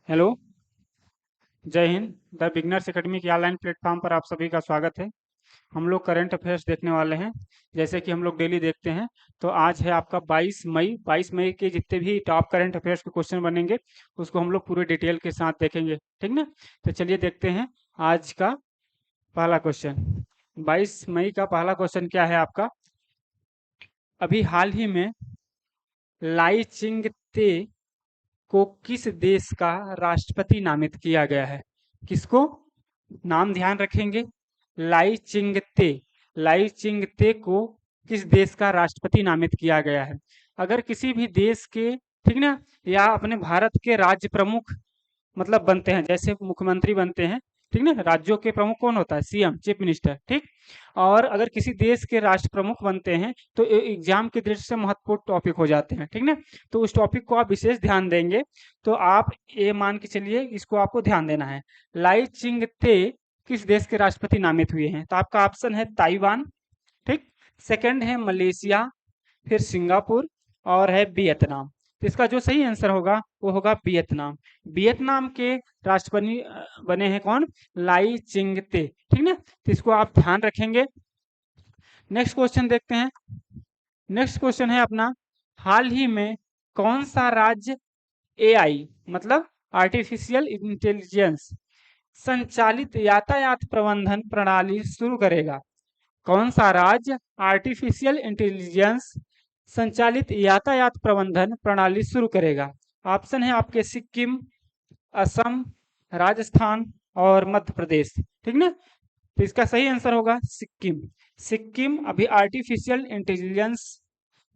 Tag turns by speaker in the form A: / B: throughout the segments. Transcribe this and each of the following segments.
A: Hello, जय Hind. The beginners academy के online platform पर आप सभी का स्वागत है। हम लोग करंट अफेयर्स देखने वाले हैं, जैसे कि हम लोग डेली देखते हैं। तो आज है आपका 22 मई। 22 मई के जितने भी टॉप करंट अफेयर्स के क्वेश्चन बनेंगे, उसको हम लोग पूरे डिटेल के साथ देखेंगे, ठीक ना। तो चलिए देखते हैं आज का पहला क्वेश्चन। 22 मई का पहला क्वेश्चन क्या है आपका? अभी हाल ही में लाई चिंग-ते को किस देश का राष्ट्रपति नामित किया गया है? किसको? नाम ध्यान रखेंगे, लाई चिंगते। लाई चिंगते को किस देश का राष्ट्रपति नामित किया गया है? अगर किसी भी देश के, ठीक ना, या अपने भारत के राज्य प्रमुख मतलब बनते हैं, जैसे मुख्यमंत्री बनते हैं, ठीक ना। राज्यों के प्रमुख कौन होता है? सीएम, चीफ मिनिस्टर, ठीक। और अगर किसी देश के राष्ट्र प्रमुख बनते हैं तो एग्जाम की दृष्टि से महत्वपूर्ण टॉपिक हो जाते हैं, ठीक ना। तो उस टॉपिक को आप विशेष ध्यान देंगे। तो आप ये मान के चलिए, इसको आपको ध्यान देना है। लाई चिंग-ते किस देश के राष्ट्रपति नामित हुए हैं? तो आपका ऑप्शन है ताइवान, ठीक। सेकंड है मलेशिया, फिर सिंगापुर और है वियतनाम। तो इसका जो सही आंसर होगा वो होगा वियतनाम। वियतनाम के राष्ट्रपति बने हैं कौन? लाई चिंगते, ठीक ना। तो इसको आप ध्यान रखेंगे। नेक्स्ट क्वेश्चन देखते हैं। नेक्स्ट क्वेश्चन है अपना, हाल ही में कौन सा राज्य एआई मतलब आर्टिफिशियल इंटेलिजेंस संचालित यातायात प्रबंधन प्रणाली शुरू करेगा? कौन सा राज्य आर्टिफिशियल इंटेलिजेंस संचालित यातायात प्रबंधन प्रणाली शुरू करेगा? ऑप्शन है आपके सिक्किम, असम, राजस्थान और मध्य प्रदेश, ठीक ना। तो इसका सही आंसर होगा सिक्किम। सिक्किम अभी आर्टिफिशियल इंटेलिजेंस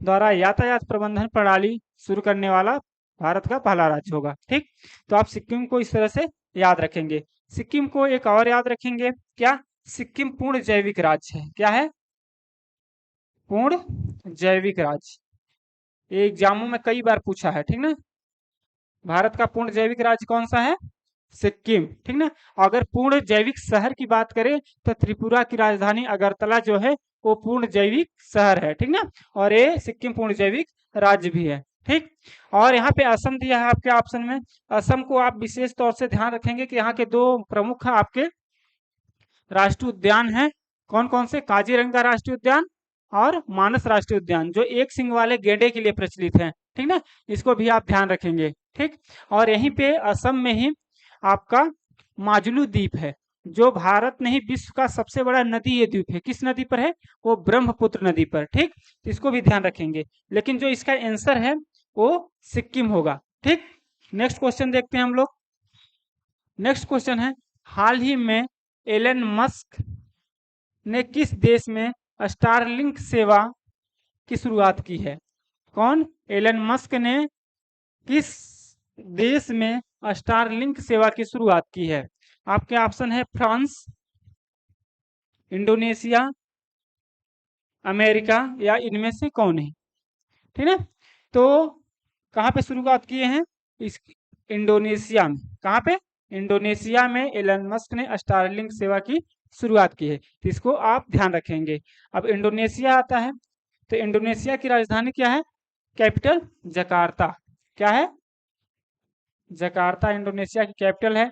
A: द्वारा यातायात प्रबंधन प्रणाली शुरू करने वाला भारत का पहला राज्य होगा, ठीक। तो आप सिक्किम को इस तरह से याद रखेंगे। सिक्किम को एक और याद रखेंगे, क्या? सिक्किम पूर्ण जैविक राज्य है। क्या है? पूर्ण जैविक राज्य। ये एग्जामों में कई बार पूछा है, ठीक ना। भारत का पूर्ण जैविक राज्य कौन सा है? सिक्किम, ठीक ना। अगर पूर्ण जैविक शहर की बात करें तो त्रिपुरा की राजधानी अगरतला जो है वो पूर्ण जैविक शहर है, ठीक ना। और ये सिक्किम पूर्ण जैविक राज्य भी है, ठीक। और यहाँ पे असम दिया है आपके ऑप्शन में। असम को आप विशेष तौर से ध्यान रखेंगे कि यहाँ के दो प्रमुख आपके राष्ट्रीय उद्यान हैं। कौन कौन से? काजीरंगा राष्ट्रीय उद्यान और मानस राष्ट्रीय उद्यान, जो एक सिंग वाले गेंडे के लिए प्रचलित हैं, ठीक ना। इसको भी आप ध्यान रखेंगे, ठीक। और यहीं पे असम में ही आपका माजुलू द्वीप है, जो भारत नहीं विश्व का सबसे बड़ा नदी ये द्वीप है। किस नदी पर है? वो ब्रह्मपुत्र नदी पर, ठीक। तो इसको भी ध्यान रखेंगे। लेकिन जो इसका आंसर है वो सिक्किम होगा, ठीक। नेक्स्ट क्वेश्चन देखते हैं हम लोग। नेक्स्ट क्वेश्चन है, हाल ही में एलन मस्क ने किस देश में स्टारलिंक सेवा की शुरुआत की है? कौन? एलन मस्क ने किस देश में स्टारलिंक सेवा की शुरुआत की है? आपके ऑप्शन है फ्रांस, इंडोनेशिया, अमेरिका या इनमें से कौन है, ठीक है। तो कहाँ पे शुरुआत किए हैं? इस इंडोनेशिया में। कहाँ पे? इंडोनेशिया में एलन मस्क ने स्टारलिंक सेवा की शुरुआत की है। तो इसको आप ध्यान रखेंगे। अब इंडोनेशिया आता है, तो इंडोनेशिया की राजधानी क्या है? Capital Jakarta. क्या है? जकार्ता इंडोनेशिया की कैपिटल है।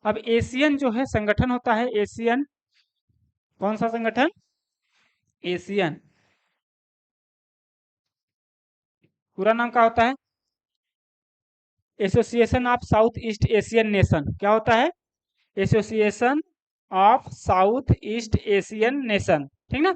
A: अब एशियन जो है संगठन होता है, एशियन, कौन सा संगठन? एशियन। पूरा नाम क्या होता है? Association of south east Asian nation. क्या होता है? Association of south east Asian nation, ठीक ना।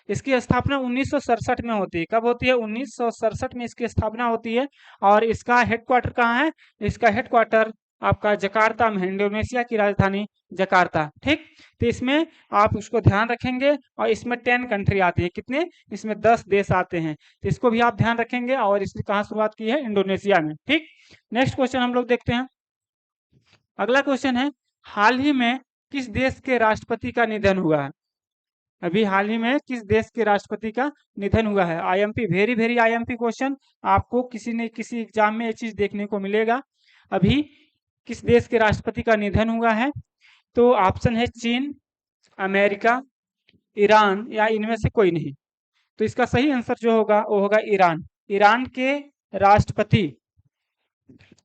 A: इसकी स्थापना 1967 में होती है। कब होती है? 1967 में इसकी स्थापना होती है। और इसका हेडक्वार्टर कहाँ है? इसका हेडक्वार्टर आपका जकार्ता में है, इंडोनेशिया की राजधानी जकार्ता, ठीक। तो इसमें आप उसको ध्यान रखेंगे। और इसमें 10 कंट्री आती है। कितने? इसमें 10 देश आते हैं। तो इसको भी आप ध्यान रखेंगे। और इसने कहाँ शुरुआत की है? इंडोनेशिया में, ठीक। नेक्स्ट क्वेश्चन हम लोग देखते हैं। अगला क्वेश्चन है, हाल ही में किस देश के राष्ट्रपति का निधन हुआ है? अभी हाल ही में किस देश के राष्ट्रपति का निधन हुआ है? IMP, very very IMP question. आपको किसी न किसी एग्जाम में ये चीज देखने को मिलेगा। अभी किस देश के राष्ट्रपति का निधन हुआ है? तो ऑप्शन है चीन, अमेरिका, ईरान या इनमें से कोई नहीं। तो इसका सही आंसर जो होगा वो होगा ईरान। ईरान के राष्ट्रपति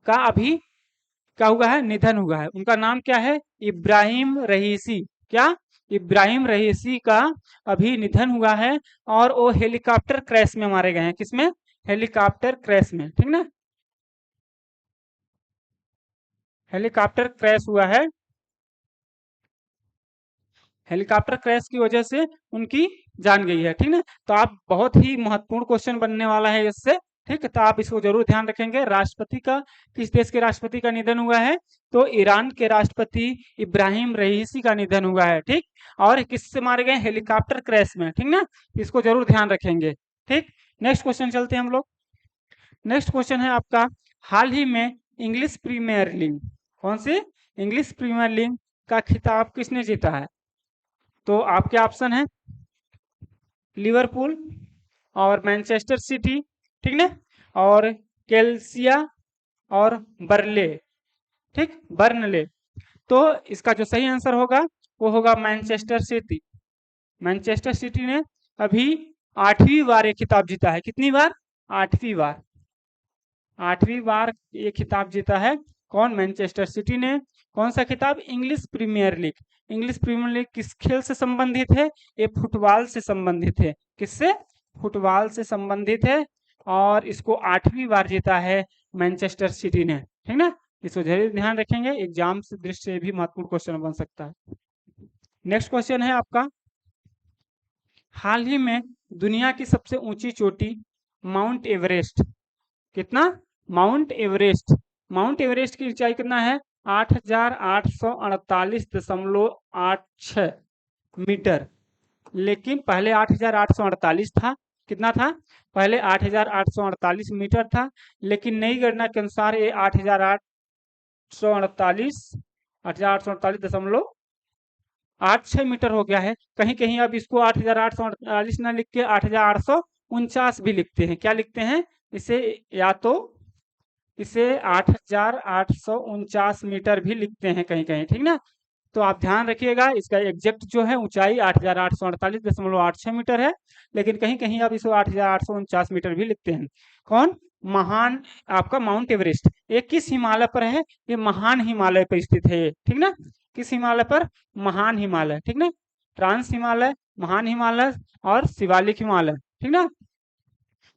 A: का अभी क्या हुआ है, निधन हुआ है। उनका नाम क्या है, इब्राहिम रईसी। क्या, इब्राहिम रईसी का अभी निधन हुआ है और वो हेलीकॉप्टर क्रैश में मारे गए हैं। किसमें, हेलीकॉप्टर क्रैश में, ठीक ना, हेलीकॉप्टर क्रैश हुआ है। हेलीकॉप्टर क्रैश की वजह से उनकी जान गई है, ठीक ना। तो आप बहुत ही महत्वपूर्ण क्वेश्चन बनने वाला है इससे, ठीक है। तो आप इसको जरूर ध्यान रखेंगे। राष्ट्रपति का, किस देश के राष्ट्रपति का निधन हुआ है, तो ईरान के राष्ट्रपति इब्राहिम रईसी का निधन हुआ है, ठीक। और किससे मारे गए, हेलीकॉप्टर क्रैश में, ठीक ना। इसको जरूर ध्यान रखेंगे, ठीक। नेक्स्ट क्वेश्चन चलते हैं हम लोग। नेक्स्ट क्वेश्चन है आपका, हाल ही में इंग्लिश प्रीमियर लीग, कौन सी, इंग्लिश प्रीमियर लीग का खिताब किसने जीता है। तो आपके ऑप्शन है लिवरपूल और मैनचेस्टर सिटी, ठीक ना, और केल्सिया और बर्ले, ठीक, बर्नले। तो इसका जो सही आंसर होगा वो होगा मैनचेस्टर सिटी। मैनचेस्टर सिटी ने अभी 8वीं बार ये खिताब जीता है। कितनी बार, 8वीं बार, 8वीं बार ये खिताब जीता है। कौन, मैनचेस्टर सिटी ने। कौन सा खिताब, English Premier League. English Premier League किस खेल से संबंधित है, ये फुटबॉल से संबंधित है। किससे, फुटबॉल से संबंधित है और इसको 8वीं बार जीता है मैनचेस्टर सिटी ने, ठीक ना। इसको जरूर ध्यान रखेंगे, एग्जाम से दृष्टि से भी महत्वपूर्ण क्वेश्चन बन सकता है। नेक्स्ट क्वेश्चन है आपका, हाल ही में दुनिया की सबसे ऊंची चोटी माउंट एवरेस्ट, कितना, माउंट एवरेस्ट, माउंट एवरेस्ट की ऊंचाई कितना है, 8,848.86 मीटर। लेकिन पहले 8,848 था, कितना था, पहले 8,848 मीटर था। लेकिन नई गणना के अनुसार ये 8,848.86 मीटर हो गया है। कहीं कहीं अब इसको 8,848 ना लिख के 8,849 भी लिखते हैं। क्या लिखते हैं इसे, या तो इसे 8,849 मीटर भी लिखते हैं कहीं कहीं, ठीक ना। तो आप ध्यान रखिएगा, इसका एग्जैक्ट जो है ऊंचाई 8,848.86 मीटर है। लेकिन कहीं कहीं आप इसको 8,849 मीटर भी लिखते हैं। कौन, महान, आपका माउंट एवरेस्ट, ये किस हिमालय पर है, ये महान हिमालय पर स्थित है, ठीक ना। किस हिमालय पर, महान हिमालय, ठीक ना। ट्रांस हिमालय, महान हिमालय और शिवालिक हिमालय, ठीक ना।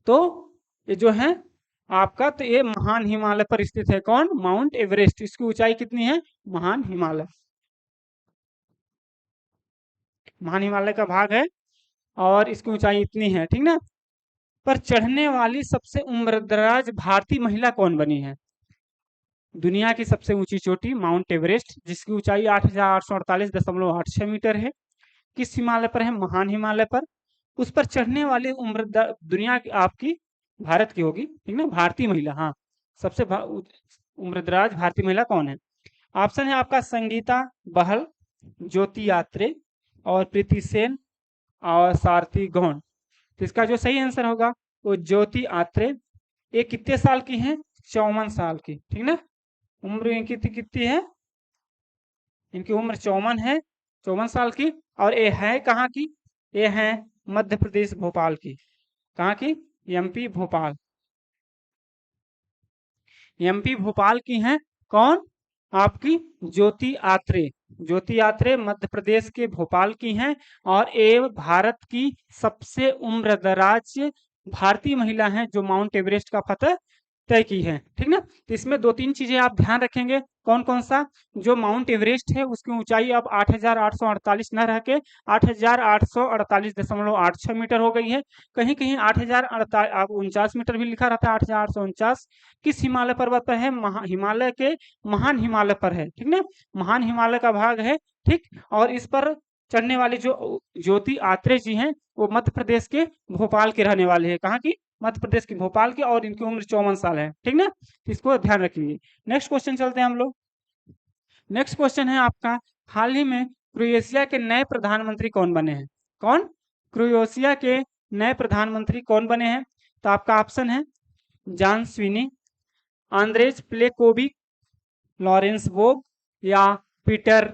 A: तो ये जो है आपका, तो ये महान हिमालय पर स्थित है। कौन, माउंट एवरेस्ट। इसकी ऊंचाई कितनी है, महान हिमालय, महान हिमालय का भाग है और इसकी ऊंचाई इतनी है, ठीक ना। पर चढ़ने वाली सबसे उम्रदराज भारतीय महिला कौन बनी है। दुनिया की सबसे ऊंची चोटी माउंट एवरेस्ट, जिसकी ऊंचाई 8,848.86 मीटर है, किस हिमालय पर है, महान हिमालय पर। उस पर चढ़ने वाली उम्र, दुनिया की, आपकी भारत की होगी, ठीक ना, भारतीय महिला, हाँ, सबसे उम्रदराज भारतीय महिला कौन है। ऑप्शन है आपका संगीता बहल, ज्योति यात्रे और प्रीति सेन और सारथी गौड़। तो इसका जो सही आंसर होगा वो ज्योति आत्रे। ये कितने साल की हैं, 54 साल की, ठीक ना। उम्र इनकी कितनी है, इनकी उम्र 54 है, 54 साल की। और ये है कहाँ की, ये है मध्य प्रदेश भोपाल की। कहाँ की, एमपी भोपाल, एमपी भोपाल की हैं। कौन, आपकी ज्योति आत्रे। ज्योति आत्रे मध्य प्रदेश के भोपाल की हैं और ये भारत की सबसे उम्रदराज भारतीय महिला हैं जो माउंट एवरेस्ट का फतह तय की है, ठीक ना। तो इसमें दो तीन चीजें आप ध्यान रखेंगे। कौन कौन सा, जो माउंट एवरेस्ट है उसकी ऊंचाई अब 8,848 न रह के 8,848.86 मीटर हो गई है। कहीं कहीं 8,049 मीटर भी लिखा रहता है, 8,849। किस हिमालय पर्वत पर है, हिमालय के महान हिमालय पर है, ठीक ना, महान हिमालय का भाग है, ठीक। और इस पर चढ़ने वाले जो ज्योति आत्रे जी हैं वो मध्य प्रदेश के भोपाल के रहने वाले हैं। कहाँ की, मध्य प्रदेश के भोपाल के, और इनकी उम्र 54 साल है, ठीक ना। इसको ध्यान रखिए। नेक्स्ट क्वेश्चन चलते हैं हम लोग। नेक्स्ट क्वेश्चन है आपका, हाल ही में क्रोएशिया के नए प्रधानमंत्री कौन बने हैं। कौन, क्रोएशिया के नए प्रधानमंत्री कौन बने हैं। तो आपका ऑप्शन है जॉन स्विनी, आंद्रेज प्लेकोविक, लॉरेंस बोग या पीटर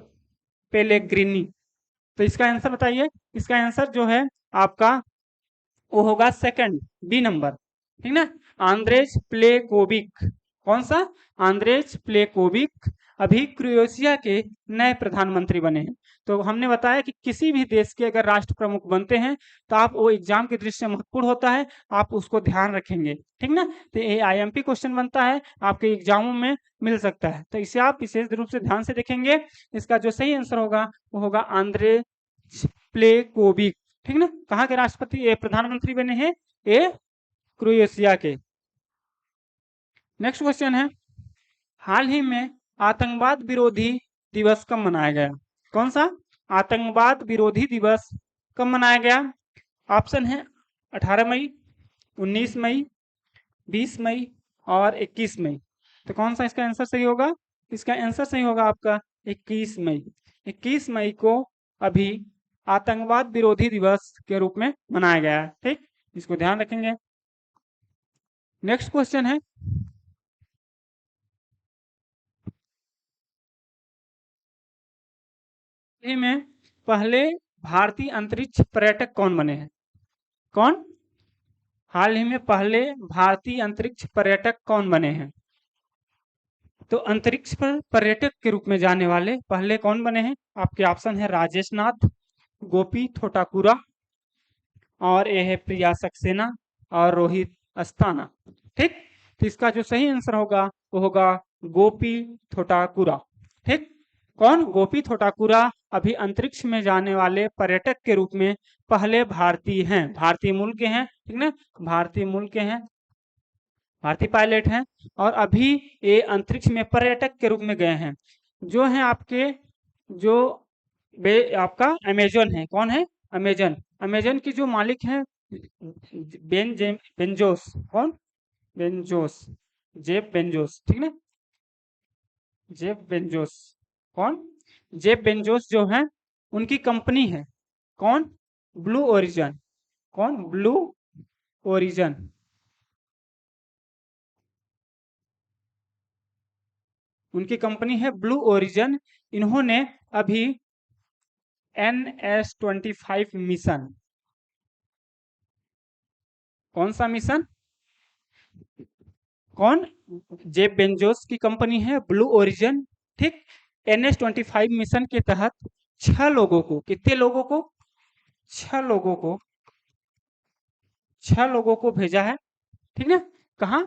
A: पेलेग्रिनी। तो इसका आंसर बताइए। इसका आंसर जो है आपका वो होगा सेकंड, बी नंबर, ठीक ना, आंद्रेज प्लेकोविक। कौन सा? आंद्रेज प्लेकोविक अभी क्रोएशिया के नए प्रधानमंत्री बने हैं। तो हमने बताया कि किसी भी देश के अगर राष्ट्र प्रमुख बनते हैं तो आप वो एग्जाम की दृष्टि से महत्वपूर्ण होता है, आप उसको ध्यान रखेंगे, ठीक ना। तो ये आईएमपी क्वेश्चन बनता है, आपके एग्जामों में मिल सकता है, तो इसे आप विशेष रूप से ध्यान से देखेंगे। इसका जो सही आंसर होगा वो होगा आंद्रेज प्लेकोविक, ठीक ना। कहाँ के राष्ट्रपति ये प्रधानमंत्री बने हैं? ये क्रोएशिया के। नेक्स्ट क्वेश्चन है, हाल ही में आतंकवाद विरोधी दिवस कब मनाया गया? कौन सा? आतंकवाद विरोधी दिवस कब मनाया गया? ऑप्शन है 18 मई, 19 मई, 20 मई और 21 मई। तो कौन सा इसका आंसर सही होगा? इसका आंसर सही होगा आपका 21 मई। 21 मई को अभी आतंकवाद विरोधी दिवस के रूप में मनाया गया है, ठीक, इसको ध्यान रखेंगे। नेक्स्ट क्वेश्चन है, में पहले भारतीय अंतरिक्ष पर्यटक कौन बने हैं? कौन? हाल ही में पहले भारतीय अंतरिक्ष पर्यटक कौन बने हैं? तो अंतरिक्ष पर पर्यटक के रूप में जाने वाले पहले कौन बने हैं? आपके ऑप्शन है राजेश नाथ, गोपी थोटाकुरा और ये है प्रिया सक्सेना और रोहित अस्ताना, ठीक। तो इसका जो सही आंसर होगा वो होगा गोपी थोटाकुरा, ठीक। कौन? गोपी थोटाकुरा अभी अंतरिक्ष में जाने वाले पर्यटक के रूप में पहले भारतीय हैं, भारतीय मूल के हैं, ठीक ना, भारतीय मूल के हैं, भारतीय पायलट हैं और अभी ये अंतरिक्ष में पर्यटक के रूप में गए हैं। जो है आपके जो आपका अमेजन है, कौन है? अमेजन। अमेजन की जो मालिक हैं बेंजोस, कौन? बेंजोस, जेफ बेंजोस, ठीक ना, जेफ बेंजोस। कौन? जेफ बेंजोस जो है उनकी कंपनी है, कौन? Blue Origin. कौन? Blue Origin. उनकी कंपनी है ब्लू ओरिजन। इन्होंने अभी NS-25 मिशन, कौन सा मिशन? कौन? जेफ बेंजोस की कंपनी है ब्लू ओरिजन, ठीक। NS-25 मिशन के तहत 6 लोगों को, कितने लोगों को? 6 लोगों को, 6 लोगों को भेजा है, ठीक ना। कहाँ?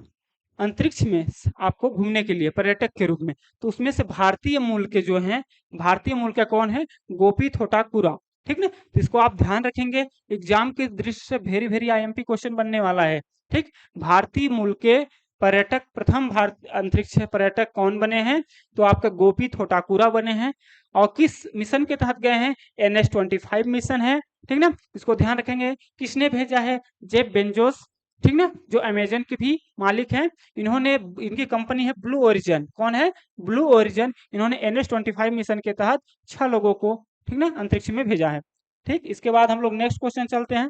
A: अंतरिक्ष में आपको घूमने के लिए पर्यटक के रूप में। तो उसमें से भारतीय मूल के जो हैं, भारतीय मूल का कौन है? गोपी थोटाकुरा, ठीक ना। तो इसको आप ध्यान रखेंगे, एग्जाम के दृष्टि से वेरी वेरी आईएमपी क्वेश्चन बनने वाला है, ठीक। भारतीय मूल के पर्यटक, प्रथम भारत अंतरिक्ष पर्यटक कौन बने हैं? तो आपका गोपी थोटाकुरा बने हैं। और किस मिशन के तहत गए हैं? NS-25 मिशन है, ठीक ना। इसको ध्यान रखेंगे। किसने भेजा है? जेफ बेंजोस, ठीक ना, जो अमेजन के भी मालिक हैं। इन्होंने, इनकी कंपनी है ब्लू ओरिजन, कौन है? Blue Origin. इन्होंने NS-25 मिशन के तहत 6 लोगों को, ठीक ना, अंतरिक्ष में भेजा है, ठीक। इसके बाद हम लोग नेक्स्ट क्वेश्चन चलते हैं।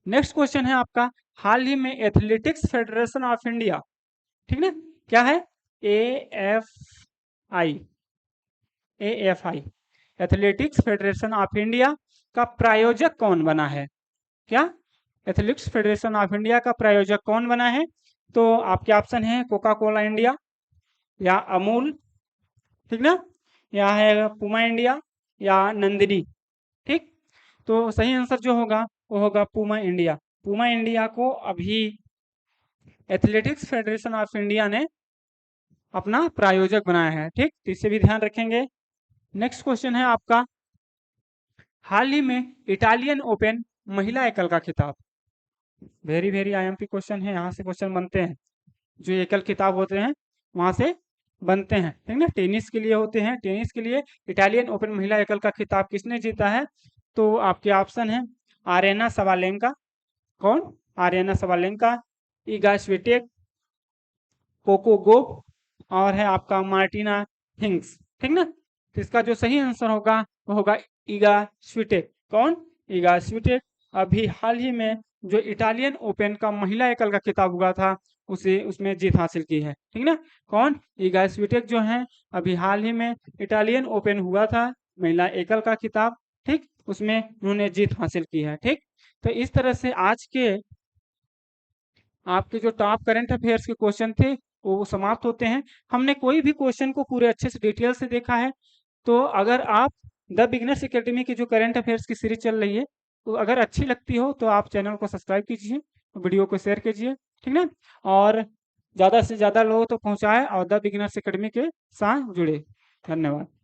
A: नेक्स्ट क्वेश्चन है आपका, हाल ही में एथलेटिक्स फेडरेशन ऑफ इंडिया, ठीक ना, क्या है? AFI, AFI, athletics federation of India का प्रायोजक कौन बना है? क्या? एथलेटिक्स फेडरेशन ऑफ इंडिया का प्रायोजक कौन बना है? तो आपके ऑप्शन है कोका कोला इंडिया या अमूल, ठीक ना, या है पुमा इंडिया या नंदिनी, ठीक। तो सही आंसर जो होगा वो होगा पुमा इंडिया। पुमा इंडिया को अभी एथलेटिक्स फेडरेशन ऑफ इंडिया ने अपना प्रायोजक बनाया है, ठीक, तो इसे भी ध्यान रखेंगे। नेक्स्ट क्वेश्चन है आपका, हाल ही में इटालियन ओपन महिला एकल का खिताब, वेरी वेरी आईएमपी क्वेश्चन है, यहाँ से क्वेश्चन बनते हैं, जो एकल खिताब होते हैं वहां से बनते हैं, ठीक ना। टेनिस के लिए होते हैं, टेनिस के लिए इटालियन ओपन महिला एकल का खिताब किसने जीता है? तो आपके ऑप्शन है आरेना सवालेंका, कौन? Aryna Sabalenka, Iga Swiatek, Coco Gauff और है आपका मार्टिना हिंग्स, ठीक ना। तो इसका जो सही आंसर होगा वो होगा ईगा स्विटेक, कौन? ईगा स्विटेक। अभी हाल ही में जो इटालियन ओपन का महिला एकल का खिताब हुआ था उसे, उसमें जीत हासिल की है, ठीक ना। कौन? ईगा स्विटेक जो है अभी हाल ही में इटालियन ओपन हुआ था महिला एकल का खिताब, ठीक, उसमें उन्होंने जीत हासिल की है, ठीक। तो इस तरह से आज के आपके जो टॉप करंट अफेयर्स के क्वेश्चन थे वो समाप्त होते हैं। हमने कोई भी क्वेश्चन को पूरे अच्छे से डिटेल से देखा है। तो अगर आप द बिगनर्स एकेडमी की जो करंट अफेयर्स की सीरीज चल रही है, तो अगर अच्छी लगती हो तो आप चैनल को सब्सक्राइब कीजिए, वीडियो को शेयर कीजिए, ठीक ना? और ज़्यादा से ज़्यादा लोगों तक पहुँचाएँ और द बिगनर्स एकेडमी के साथ जुड़े। धन्यवाद।